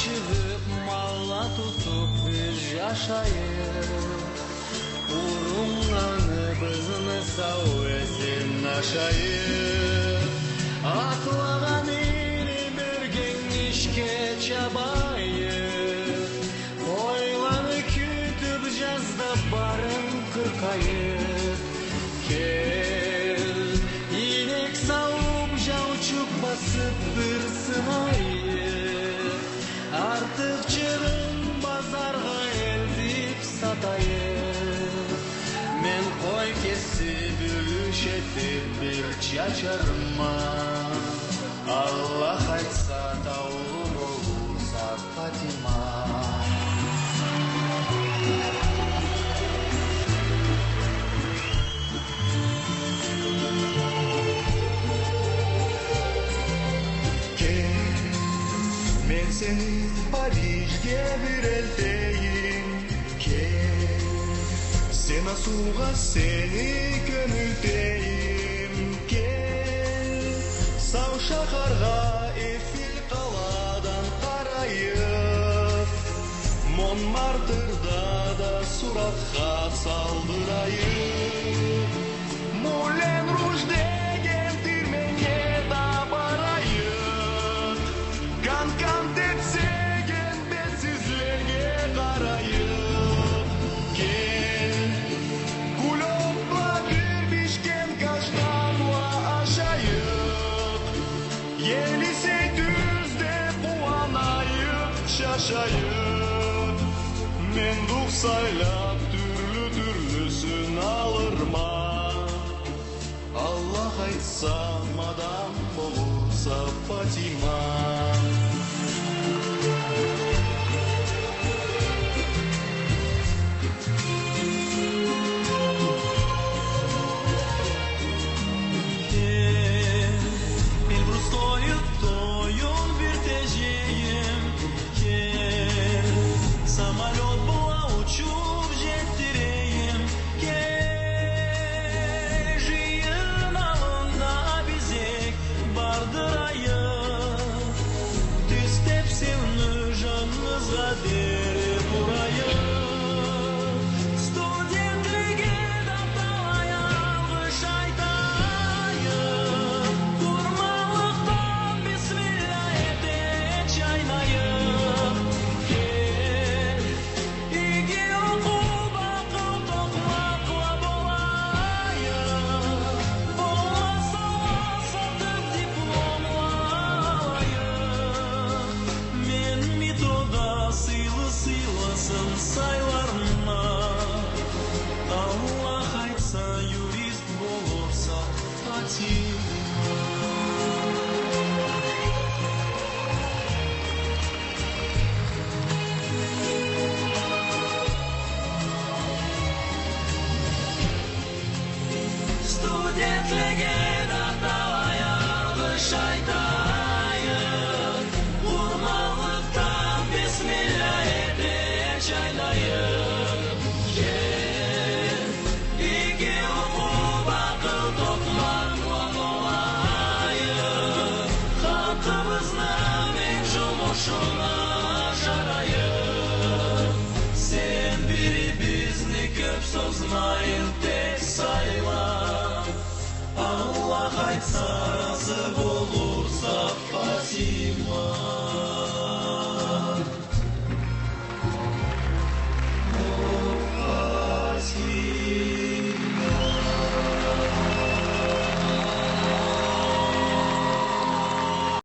чыгып малла тутуп биз жашайык. Урунганыбызны сау эсин ашайык. Атлаган эли берген ишке чабайык. Ойланы күтүп жазда барын кыркайык. Кел, инек сауып жаучук басып бир сынайык. Артык чырын базарга элдип сатайык. Мен кой кесип үлүшетип бир чачарма. Аллах айтса таулу болурса Фатима. Мен сени Парижге бир элтейин. Кел, сен асууга сени көмүлтейин. Кел, сау шахарга Эйфель каладан карайып. Монмартрда да суратка салдырайып. Мулен Руж деген тирменге да барайып. Кан детсеген бетсизлерге карайып. Кел, кулопла бир бишкен каштанла ашайып. Елисей түзде кубанайып шашайып. Мен дук сайлап түрлү-түрлүсүн алырма. Аллах айтса мадам болурса Фатима. Sozmayın tek sayla. Allah aytsa razı bol.